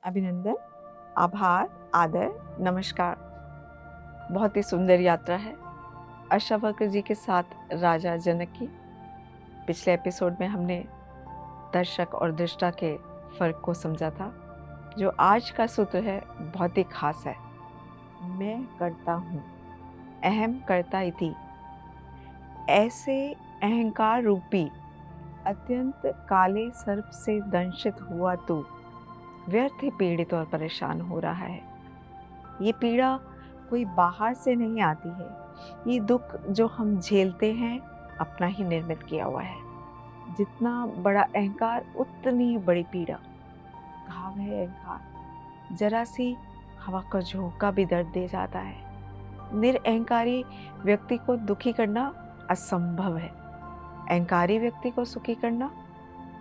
अभिनंदन, आभार, आदर, नमस्कार। बहुत ही सुंदर यात्रा है अष्टावक्र जी के साथ राजा जनक की। पिछले एपिसोड में हमने दर्शक और दृष्टा के फर्क को समझा था। जो आज का सूत्र है बहुत ही खास है। मैं करता हूँ, अहम कर्ता इति। ऐसे अहंकार रूपी अत्यंत काले सर्प से दंशित हुआ तो व्यर्थ ही पीड़ित और परेशान हो रहा है। ये पीड़ा कोई बाहर से नहीं आती है। ये दुख जो हम झेलते हैं अपना ही निर्मित किया हुआ है। जितना बड़ा अहंकार उतनी ही बड़ी पीड़ा। घाव है अहंकार, जरा सी हवा का झोंका भी दर्द दे जाता है। निरअहंकारी व्यक्ति को दुखी करना असंभव है, अहंकारी व्यक्ति को सुखी करना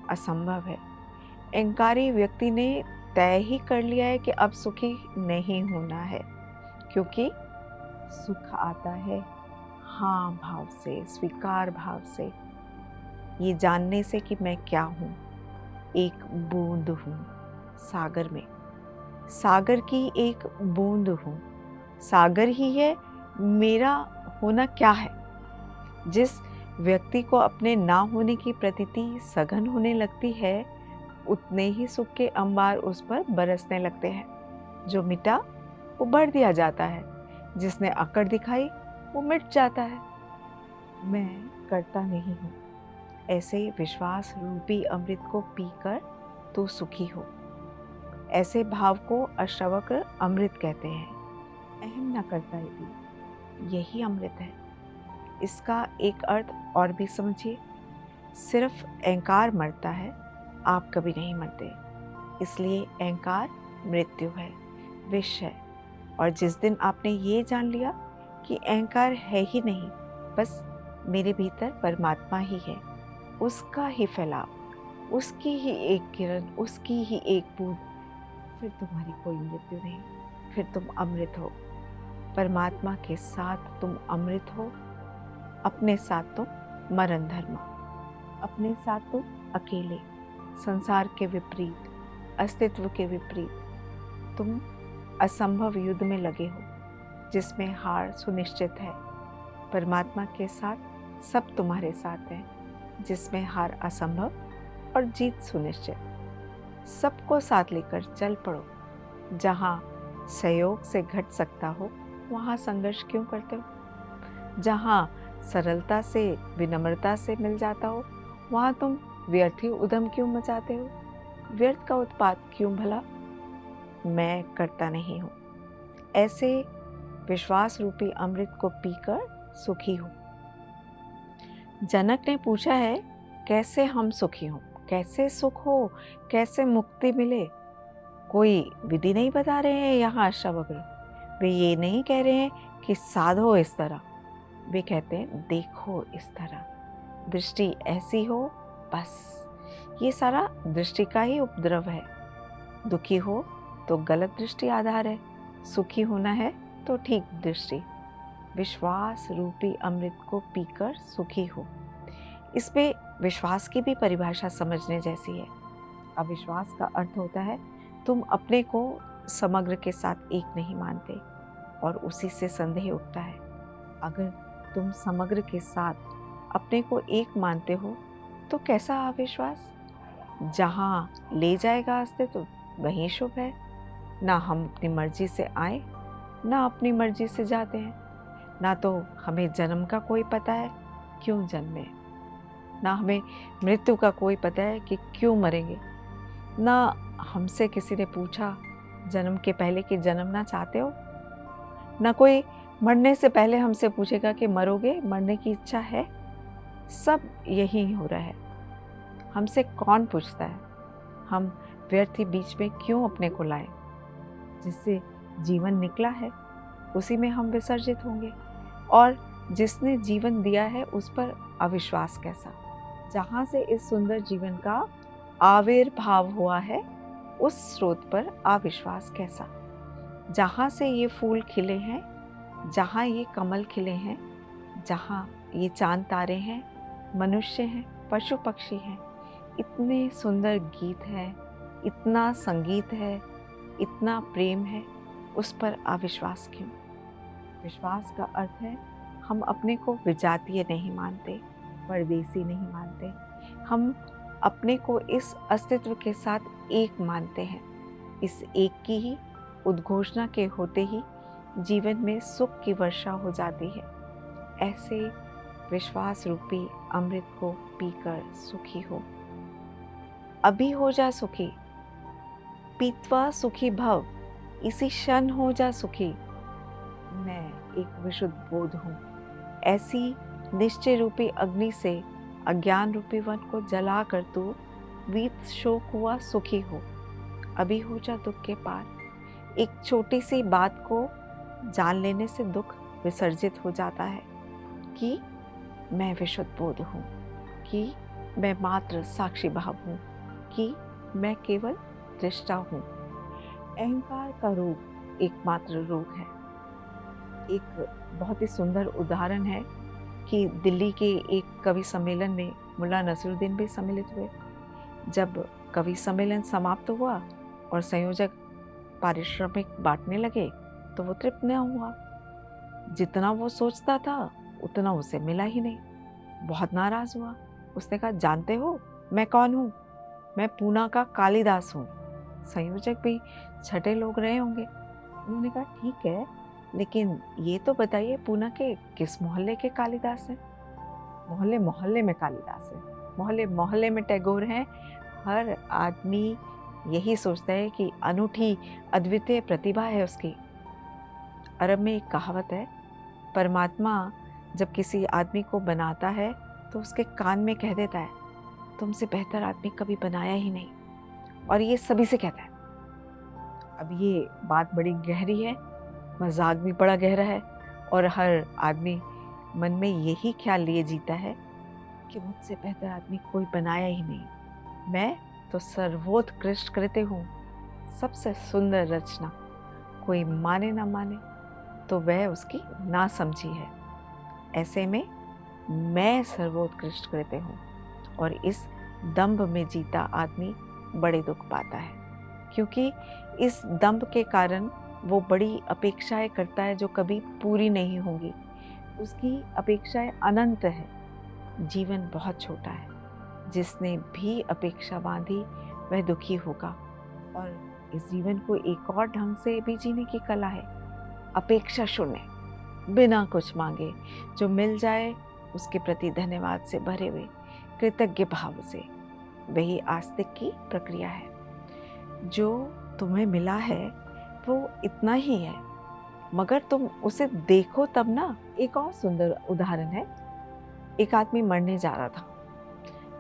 असंभव है। अहंकारी व्यक्ति ने तय ही कर लिया है कि अब सुखी नहीं होना है, क्योंकि सुख आता है हाँ भाव से, स्वीकार भाव से, ये जानने से कि मैं क्या हूँ। एक बूंद हूँ सागर में, सागर की एक बूंद हूँ। सागर ही है, मेरा होना क्या है। जिस व्यक्ति को अपने ना होने की प्रतीति सघन होने लगती है, उतने ही सुख के अंबार उस पर बरसने लगते हैं। जो मिटा वो भर दिया जाता है, जिसने अकड़ दिखाई वो मिट जाता है। मैं करता नहीं हूँ, ऐसे विश्वास रूपी अमृत को पीकर तो सुखी हो। ऐसे भाव को अष्टावक्र अमृत कहते हैं। अहम न करता यदि, यही अमृत है। इसका एक अर्थ और भी समझिए। सिर्फ अहंकार मरता है, आप कभी नहीं मरते। इसलिए अहंकार मृत्यु है, विष है। और जिस दिन आपने ये जान लिया कि अहंकार है ही नहीं, बस मेरे भीतर परमात्मा ही है, उसका ही फैलाव, उसकी ही एक किरण, उसकी ही एक बूंद, फिर तुम्हारी कोई मृत्यु नहीं, फिर तुम अमृत हो। परमात्मा के साथ तुम अमृत हो, अपने साथ तुम मरण धर्मा, अपने साथ तुम अकेले, संसार के विपरीत, अस्तित्व के विपरीत। तुम असंभव युद्ध में लगे हो, जिसमें हार सुनिश्चित है। परमात्मा के साथ सब तुम्हारे साथ है, जिसमें हार असंभव और जीत सुनिश्चित। सबको साथ लेकर चल पड़ो। जहाँ सहयोग से घट सकता हो, वहाँ संघर्ष क्यों करते हो। जहाँ सरलता से, विनम्रता से मिल जाता हो, वहाँ तुम व्यर्थ ही उद्यम क्यों मचाते हो। व्यर्थ का उत्पात क्यों भला। मैं करता नहीं हूँ, ऐसे विश्वास रूपी अमृत को पीकर सुखी हूँ। जनक ने पूछा है, कैसे हम सुखी हों, कैसे सुख हो, कैसे मुक्ति मिले। कोई विधि नहीं बता रहे हैं यहाँ अष्टावक्र। वे ये नहीं कह रहे हैं कि साधो इस तरह, वे कहते हैं देखो इस तरह, दृष्टि ऐसी हो बस। ये सारा दृष्टि का ही उपद्रव है। दुखी हो तो गलत दृष्टि आधार है, सुखी होना है तो ठीक दृष्टि। विश्वास रूपी अमृत को पीकर सुखी हो। इसमें विश्वास की भी परिभाषा समझने जैसी है। अविश्वास का अर्थ होता है तुम अपने को समग्र के साथ एक नहीं मानते और उसी से संदेह उठता है। अगर तुम समग्र के साथ अपने को एक मानते हो तो कैसा अविश्वास। जहाँ ले जाएगा अस्तित्व वहीं शुभ है। ना हम अपनी मर्जी से आए, ना अपनी मर्जी से जाते हैं। ना तो हमें जन्म का कोई पता है क्यों जन्मे, ना हमें मृत्यु का कोई पता है कि क्यों मरेंगे। ना हमसे किसी ने पूछा जन्म के पहले कि जन्मना चाहते हो। ना कोई मरने से पहले हमसे पूछेगा कि मरोगे, मरने की इच्छा है। सब यही हो रहा है। हमसे कौन पूछता है। हम व्यर्थ ही बीच में क्यों अपने को लाए। जिससे जीवन निकला है उसी में हम विसर्जित होंगे, और जिसने जीवन दिया है उस पर अविश्वास कैसा। जहाँ से इस सुंदर जीवन का आविर्भाव हुआ है उस स्रोत पर अविश्वास कैसा। जहाँ से ये फूल खिले हैं, जहाँ ये कमल खिले हैं, जहाँ ये चांद तारे हैं, मनुष्य हैं, पशु पक्षी हैं, इतने सुंदर गीत हैं, इतना संगीत है, इतना प्रेम है उस पर अविश्वास क्यों? विश्वास का अर्थ है हम अपने को विजातीय नहीं मानते, परदेसी नहीं मानते। हम अपने को इस अस्तित्व के साथ एक मानते हैं। इस एक की ही उद्घोषणा के होते ही जीवन में सुख की वर्षा हो जाती है। ऐसे विश्वास रूपी अमृत को पीकर सुखी हो। अभी हो जा सुखी, पीत्वा सुखी भव, इसी क्षण हो जा सुखी। मैं एक विशुद्ध बोध हूँ। ऐसी निश्चय रूपी अग्नि से अज्ञान रूपी वन को जला कर तू वीत शोक हुआ सुखी हो। अभी हो जा दुख के पार। एक छोटी सी बात को जान लेने से दुख विसर्जित हो जाता है कि मैं विशुद्ध बोध हूँ, कि मैं मात्र साक्षी भाव हूँ, कि मैं केवल दृष्टा हूँ। अहंकार का रोग एकमात्र रोग है। एक बहुत ही सुंदर उदाहरण है कि दिल्ली के एक कवि सम्मेलन में मुल्ला नसरुद्दीन भी सम्मिलित हुए। जब कवि सम्मेलन समाप्त हुआ और संयोजक पारिश्रमिक बांटने लगे तो वो तृप्त न हुआ। जितना वो सोचता था उतना उसे मिला ही नहीं। बहुत नाराज हुआ। उसने कहा, जानते हो मैं कौन हूँ? मैं पूना का कालिदास हूँ। संयोजक भी छठे लोग रहे होंगे। उन्होंने कहा, ठीक है, लेकिन ये तो बताइए पूना के किस मोहल्ले के कालिदास हैं? मोहल्ले मोहल्ले में कालिदास है, मोहल्ले मोहल्ले में टैगोर हैं। हर आदमी यही सोचता है कि अनूठी अद्वितीय प्रतिभा है उसकी। अरब में एक कहावत है, परमात्मा जब किसी आदमी को बनाता है तो उसके कान में कह देता है, तुमसे बेहतर आदमी कभी बनाया ही नहीं। और ये सभी से कहता है। अब ये बात बड़ी गहरी है, मजाक भी बड़ा गहरा है, और हर आदमी मन में यही ख्याल लिए जीता है कि मुझसे बेहतर आदमी कोई बनाया ही नहीं। मैं तो सर्वोत्कृष्ट कृत्य हूँ, सबसे सुंदर रचना। कोई माने ना माने तो वह उसकी ना समझी है। ऐसे में मैं सर्वोत्कृष्ट कृत्य हूँ, और इस दंभ में जीता आदमी बड़े दुख पाता है, क्योंकि इस दंभ के कारण वो बड़ी अपेक्षाएं करता है जो कभी पूरी नहीं होंगी। उसकी अपेक्षाएं अनंत है। जीवन बहुत छोटा है। जिसने भी अपेक्षा बांधी वह दुखी होगा। और इस जीवन को एक और ढंग से भी जीने की कला है, अपेक्षा शून्य, बिना कुछ मांगे जो मिल जाए उसके प्रति धन्यवाद से भरे हुए कृतज्ञ भाव से। वही आस्तिक की प्रक्रिया है। जो तुम्हें मिला है वो इतना ही है, मगर तुम उसे देखो तब ना। एक और सुंदर उदाहरण है। एक आदमी मरने जा रहा था।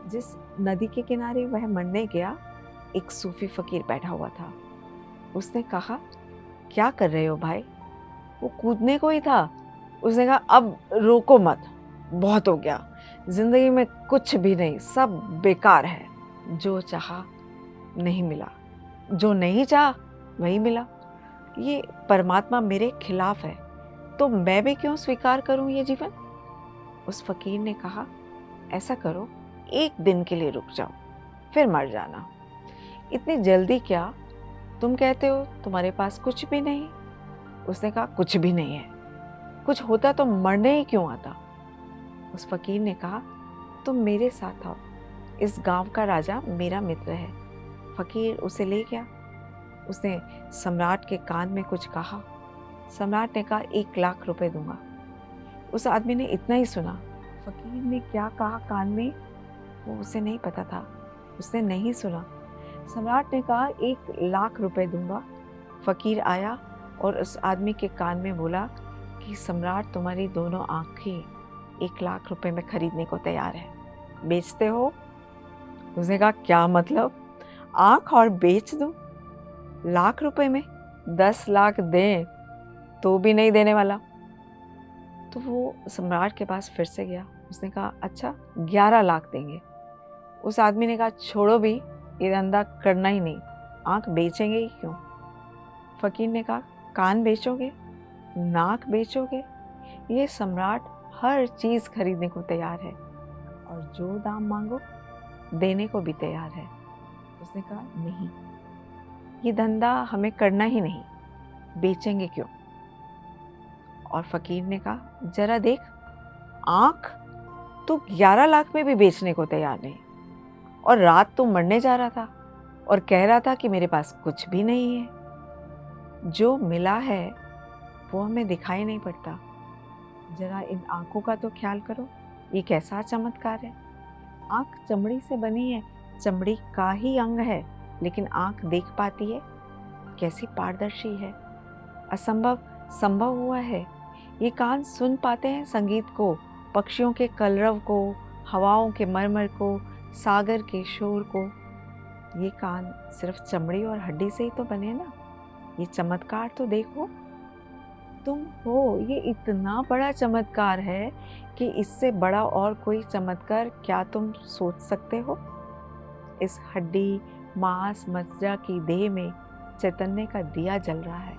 जिस नदी के किनारे वह मरने गया, एक सूफी फकीर बैठा हुआ था। उसने कहा, क्या कर रहे हो भाई? वो कूदने को ही था। उसने कहा, अब रोको मत, बहुत हो गया, जिंदगी में कुछ भी नहीं, सब बेकार है। जो चाहा नहीं मिला, जो नहीं चाहा वही मिला। ये परमात्मा मेरे खिलाफ है, तो मैं भी क्यों स्वीकार करूं ये जीवन? उस फकीर ने कहा, ऐसा करो, एक दिन के लिए रुक जाओ, फिर मर जाना। इतनी जल्दी क्या? तुम कहते हो तुम्हारे पास कुछ भी नहीं। उसने कहा, कुछ भी नहीं है। कुछ होता तो मरने ही क्यों आता? उस फकीर ने कहा, तुम मेरे साथ आओ, इस गांव का राजा मेरा मित्र है। फकीर उसे ले गया। उसने सम्राट के कान में कुछ कहा। सम्राट ने कहा, 1 लाख रुपए दूंगा। उस आदमी ने इतना ही सुना। फकीर ने क्या कहा कान में वो उसे नहीं पता था। उसने नहीं सुना। सम्राट ने कहा, 1 लाख रुपए दूंगा। फकीर आया और उस आदमी के कान में बोला कि सम्राट तुम्हारी दोनों आंखें 1 लाख रुपए में खरीदने को तैयार है, बेचते हो? उसने कहा, क्या मतलब? आंख और बेच दूं? लाख रुपए में? 10 लाख दें तो भी नहीं देने वाला। तो वो सम्राट के पास फिर से गया। उसने कहा, अच्छा 11 लाख देंगे। उस आदमी ने कहा, छोड़ो भी, ये धंधा करना ही नहीं, आंख बेचेंगे ही क्यों? फकीर ने कहा, कान बेचोगे, नाक बेचोगे? ये सम्राट हर चीज़ खरीदने को तैयार है, और जो दाम मांगो देने को भी तैयार है। उसने कहा, नहीं, ये धंधा हमें करना ही नहीं, बेचेंगे क्यों? और फ़कीर ने कहा, ज़रा देख, आँख तू 11 लाख में भी बेचने को तैयार नहीं, और रात तू मरने जा रहा था और कह रहा था कि मेरे पास कुछ भी नहीं है। जो मिला है वो हमें दिखाई नहीं पड़ता। ज़रा इन आँखों का तो ख्याल करो, ये कैसा चमत्कार है। आँख चमड़ी से बनी है, चमड़ी का ही अंग है, लेकिन आँख देख पाती है, कैसी पारदर्शी है। असंभव संभव हुआ है। ये कान सुन पाते हैं संगीत को, पक्षियों के कलरव को, हवाओं के मरमर को, सागर के शोर को। ये कान सिर्फ चमड़ी और हड्डी से ही तो बने ना। ये चमत्कार तो देखो, तुम हो। ये इतना बड़ा चमत्कार है कि इससे बड़ा और कोई चमत्कार क्या तुम सोच सकते हो? इस हड्डी मांस मज्जा की देह में चैतन्य का दिया जल रहा है।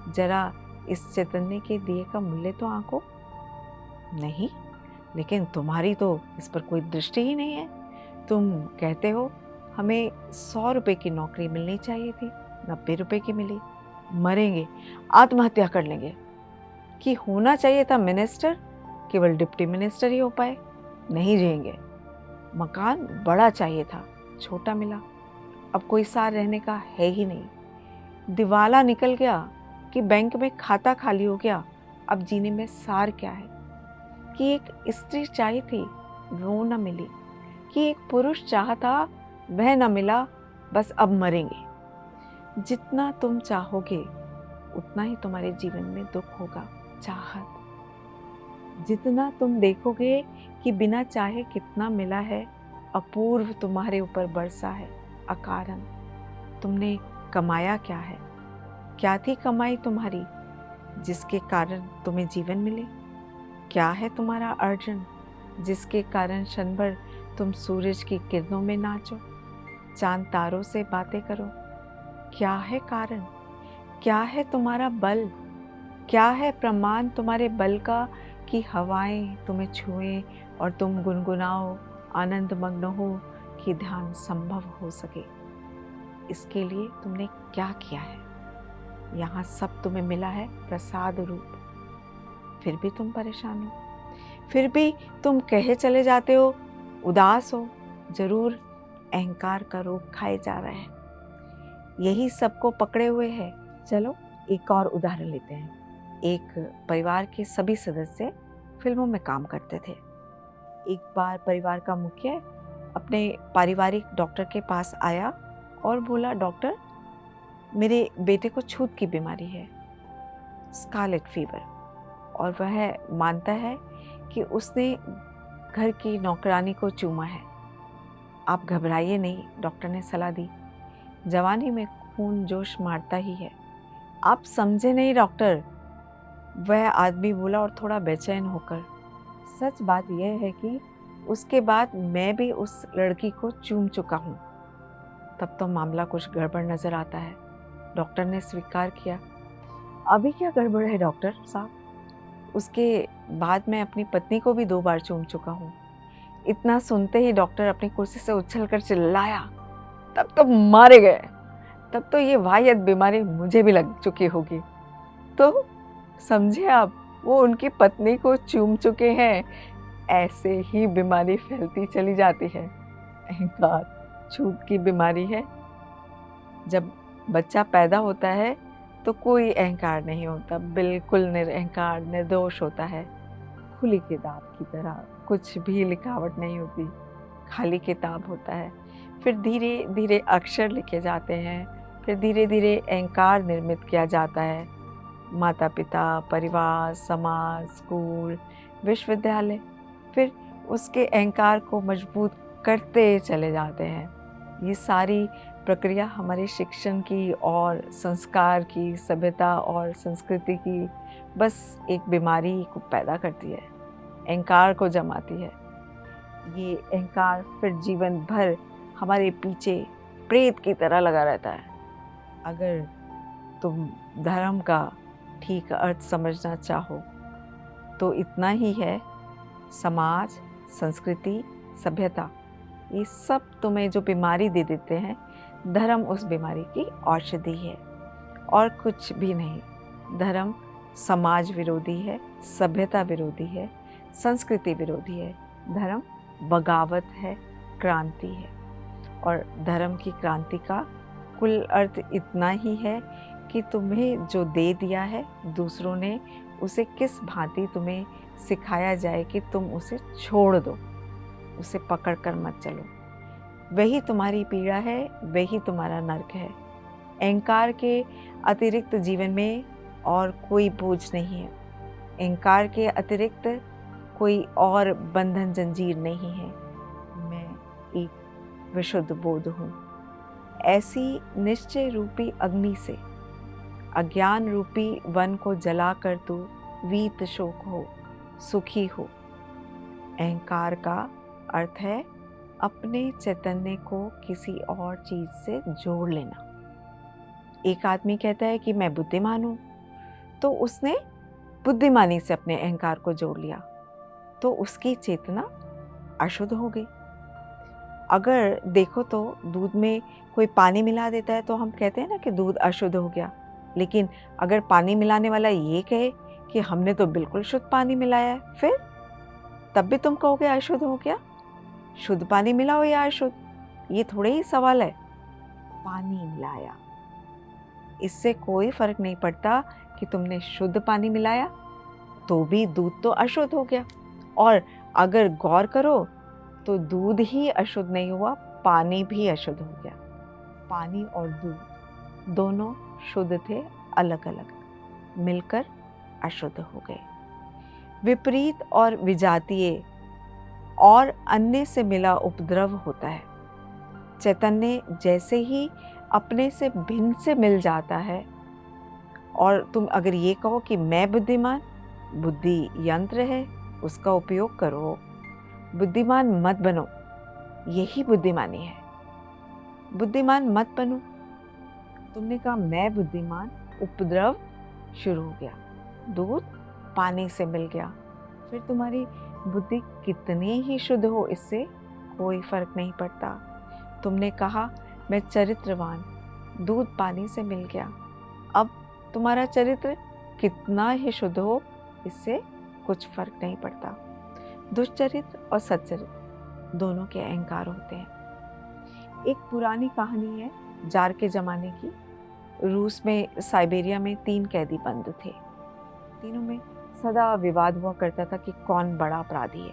जरा इस चैतन्य के दिए का मूल्य तो आंको। नहीं, लेकिन तुम्हारी तो इस पर कोई दृष्टि ही नहीं है। तुम कहते हो हमें 100 रुपए की नौकरी मिलनी चाहिए थी, 90 रुपए की मिली। मरेंगे, आत्महत्या कर लेंगे। कि होना चाहिए था मिनिस्टर, केवल डिप्टी मिनिस्टर ही हो पाए। नहीं जिएंगे। मकान बड़ा चाहिए था, छोटा मिला। अब कोई सार रहने का है ही नहीं। दिवाला निकल गया कि बैंक में खाता खाली हो गया। अब जीने में सार क्या है? कि एक स्त्री चाहिए थी, वो न मिली। कि एक पुरुष चाहता, वह न मिला। बस अब मरेंगे। जितना तुम चाहोगे उतना ही तुम्हारे जीवन में दुख होगा। चाहत जितना तुम देखोगे कि बिना चाहे कितना मिला है, अपूर्व तुम्हारे ऊपर बरसा है अकारण। तुमने कमाया क्या है? क्या थी कमाई तुम्हारी जिसके कारण तुम्हें जीवन मिले? क्या है तुम्हारा अर्जन जिसके कारण क्षण भर तुम सूरज की किरणों में नाचो, चांद तारों से बातें करो? क्या है कारण? क्या है तुम्हारा बल? क्या है प्रमाण तुम्हारे बल का कि हवाएं तुम्हें छुएं और तुम गुनगुनाओ, आनंद मग्न हो, कि ध्यान संभव हो सके? इसके लिए तुमने क्या किया है? यहाँ सब तुम्हें मिला है प्रसाद रूप, फिर भी तुम परेशान हो। फिर भी तुम कहे चले जाते हो, उदास हो। जरूर अहंकार का रोग खाए जा रहा है, यही सबको पकड़े हुए है। चलो एक और उदाहरण लेते हैं। एक परिवार के सभी सदस्य फिल्मों में काम करते थे। एक बार परिवार का मुखिया अपने पारिवारिक डॉक्टर के पास आया और बोला, डॉक्टर, मेरे बेटे को छूत की बीमारी है, स्कारलेट फीवर, और वह मानता है कि उसने घर की नौकरानी को चूमा है। आप घबराइए नहीं, डॉक्टर ने सलाह दी। जवानी में खून जोश मारता ही है। आप समझे नहीं डॉक्टर, वह आदमी बोला, और थोड़ा बेचैन होकर। सच बात यह है कि उसके बाद मैं भी उस लड़की को चूम चुका हूँ। तब तो मामला कुछ गड़बड़ नजर आता है। डॉक्टर ने स्वीकार किया। अभी क्या गड़बड़ है डॉक्टर साहब? उसके बाद मैं अपनी पत्नी को भी 2 बार चूम चुका हूँ। इतना सुनते ही डॉक्टर अपनी कुर्सी से उछलकर चिल्लाया, तब तो मारे गए। तब तो ये वाहियत बीमारी मुझे भी लग चुकी होगी। तो समझे आप, वो उनकी पत्नी को चूम चुके हैं। ऐसे ही बीमारी फैलती चली जाती है। अहंकार छूत की बीमारी है। जब बच्चा पैदा होता है तो कोई अहंकार नहीं होता, बिल्कुल निरअहकार निर्दोष होता है। खुली किताब की तरह, कुछ भी लिखावट नहीं होती, खाली किताब होता है। फिर धीरे धीरे अक्षर लिखे जाते हैं, फिर धीरे धीरे अहंकार निर्मित किया जाता है। माता पिता, परिवार, समाज, स्कूल, विश्वविद्यालय फिर उसके अहंकार को मजबूत करते चले जाते हैं। ये सारी प्रक्रिया हमारे शिक्षण की और संस्कार की, सभ्यता और संस्कृति की बस एक बीमारी को पैदा करती है, अहंकार को जमाती है। ये अहंकार फिर जीवन भर हमारे पीछे प्रेत की तरह लगा रहता है। अगर तुम धर्म का ठीक अर्थ समझना चाहो तो इतना ही है। समाज, संस्कृति, सभ्यता, ये सब तुम्हें जो बीमारी दे देते हैं, धर्म उस बीमारी की औषधि है और कुछ भी नहीं। धर्म समाज विरोधी है, सभ्यता विरोधी है, संस्कृति विरोधी है। धर्म बगावत है, क्रांति है। और धर्म की क्रांति का कुल अर्थ इतना ही है कि तुम्हें जो दे दिया है दूसरों ने, उसे किस भांति तुम्हें सिखाया जाए कि तुम उसे छोड़ दो, उसे पकड़ कर मत चलो। वही तुम्हारी पीड़ा है, वही तुम्हारा नर्क है। अहंकार के अतिरिक्त जीवन में और कोई बोझ नहीं है। अहंकार के अतिरिक्त कोई और बंधन जंजीर नहीं है। मैं एक विशुद्ध बोध हूँ। ऐसी निश्चय रूपी अग्नि से अज्ञान रूपी वन को जलाकर तू वीत शोक हो, सुखी हो। अहंकार का अर्थ है अपने चैतन्य को किसी और चीज से जोड़ लेना। एक आदमी कहता है कि मैं बुद्धिमान हूं, तो उसने बुद्धिमानी से अपने अहंकार को जोड़ लिया, तो उसकी चेतना अशुद्ध हो गई। अगर देखो तो दूध में कोई पानी मिला देता है तो हम कहते हैं ना कि दूध अशुद्ध हो गया। लेकिन अगर पानी मिलाने वाला ये कहे कि हमने तो बिल्कुल शुद्ध पानी मिलाया है, फिर तब भी तुम कहोगे अशुद्ध हो गया। शुद्ध पानी मिलाओ या अशुद्ध, ये थोड़े ही सवाल है। पानी मिलाया, इससे कोई फर्क नहीं पड़ता कि तुमने शुद्ध पानी मिलाया तो भी दूध तो अशुद्ध हो गया। और अगर गौर करो तो दूध ही अशुद्ध नहीं हुआ, पानी भी अशुद्ध हो गया। पानी और दूध दोनों शुद्ध थे, अलग अलग, मिलकर अशुद्ध हो गए। विपरीत और विजातीय और अन्य से मिला उपद्रव होता है। चैतन्य जैसे ही अपने से भिन्न से मिल जाता है, और तुम अगर ये कहो कि मैं बुद्धिमान, बुद्धि यंत्र है, उसका उपयोग करो, बुद्धिमान मत बनो, यही बुद्धिमानी है। बुद्धिमान मत बनो। तुमने कहा मैं बुद्धिमान, उपद्रव शुरू हो गया, दूध पानी से मिल गया। फिर तुम्हारी बुद्धि कितनी ही शुद्ध हो, इससे कोई फर्क नहीं पड़ता। तुमने कहा मैं चरित्रवान, दूध पानी से मिल गया। अब तुम्हारा चरित्र कितना ही शुद्ध हो, इससे कुछ फर्क नहीं पड़ता। दुष्चरित्र और सच्चरित्र दोनों के अहंकार होते हैं। एक पुरानी कहानी है जार के ज़माने की। रूस में साइबेरिया में 3 कैदी बंद थे। तीनों में सदा विवाद हुआ करता था कि कौन बड़ा अपराधी है,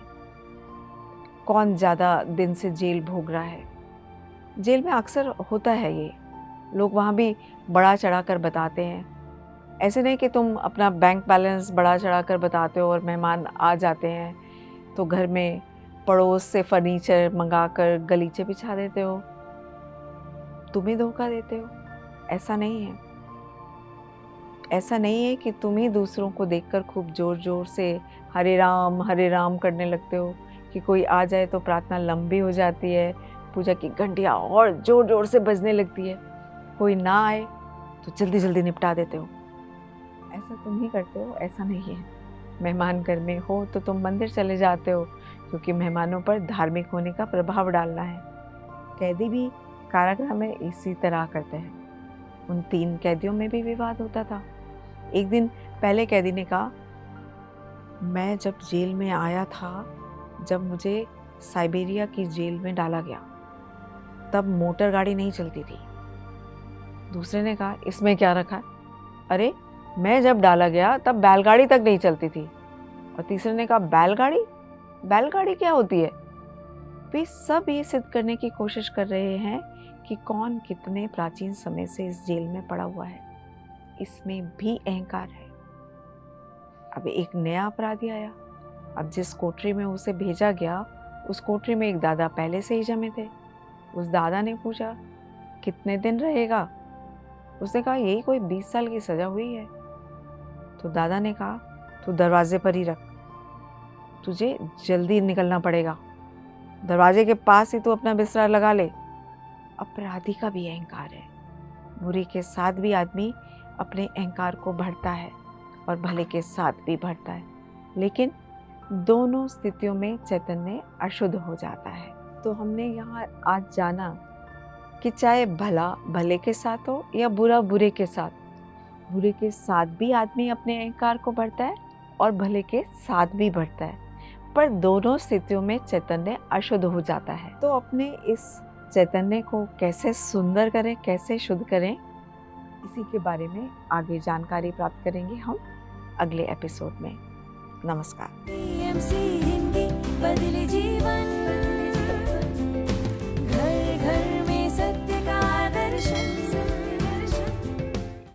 कौन ज़्यादा दिन से जेल भोग रहा है। जेल में अक्सर होता है ये, लोग वहाँ भी बड़ा चढ़ा कर बताते हैं। ऐसे नहीं कि तुम अपना बैंक बैलेंस बड़ा चढ़ा कर बताते हो और मेहमान आ जाते हैं तो घर में पड़ोस से फर्नीचर मंगा कर गलीचे बिछा देते हो, तुम ही धोखा देते हो। ऐसा नहीं है। ऐसा नहीं है कि तुम ही दूसरों को देखकर खूब जोर जोर से हरे राम करने लगते हो कि कोई आ जाए तो प्रार्थना लंबी हो जाती है, पूजा की घंटियाँ और जोर जोर से बजने लगती है, कोई ना आए तो जल्दी जल्दी निपटा देते हो। ऐसा तुम ही करते हो, ऐसा नहीं है। मेहमान घर में हो तो तुम मंदिर चले जाते हो, क्योंकि मेहमानों पर धार्मिक होने का प्रभाव डालना है। कैदी भी कारागृह में इसी तरह करते हैं। उन 3 कैदियों में भी विवाद होता था। एक दिन पहले कैदी ने कहा, मैं जब जेल में आया था, जब मुझे साइबेरिया की जेल में डाला गया, तब मोटर गाड़ी नहीं चलती थी। दूसरे ने कहा, इसमें क्या रखा है? अरे मैं जब डाला गया तब बैलगाड़ी तक नहीं चलती थी। और तीसरे ने कहा, बैलगाड़ी क्या होती है? वे सब ये सिद्ध करने की कोशिश कर रहे हैं कि कौन कितने प्राचीन समय से इस जेल में पड़ा हुआ है। इसमें भी अहंकार है। अब एक नया अपराधी आया। अब जिस कोठरी में उसे भेजा गया, उस कोठरी में एक दादा पहले से ही जमे थे। उस दादा ने पूछा, कितने दिन रहेगा? उसने कहा, यही कोई 20 साल की सजा हुई है। तो दादा ने कहा, तू दरवाजे पर ही रख, तुझे जल्दी निकलना पड़ेगा, दरवाजे के पास ही तू अपना बिस्तरा लगा ले। अपराधी का भी अहंकार है। बुरी के साथ भी आदमी अपने अहंकार को बढ़ता है और भले के साथ भी बढ़ता है, लेकिन दोनों स्थितियों में चैतन्य अशुद्ध हो जाता है। तो हमने यहाँ आज जाना कि चाहे भला भले के साथ हो या बुरा बुरे के साथ, बुरे के साथ भी आदमी अपने अहंकार को बढ़ता है और भले के साथ भी बढ़ता है, पर दोनों स्थितियों में चैतन्य अशुद्ध हो जाता है। तो अपने इस चैतन्य को कैसे सुंदर करें, कैसे शुद्ध करें, इसी के बारे में आगे जानकारी प्राप्त करेंगे हम अगले एपिसोड में। नमस्कार। बदले जीवन।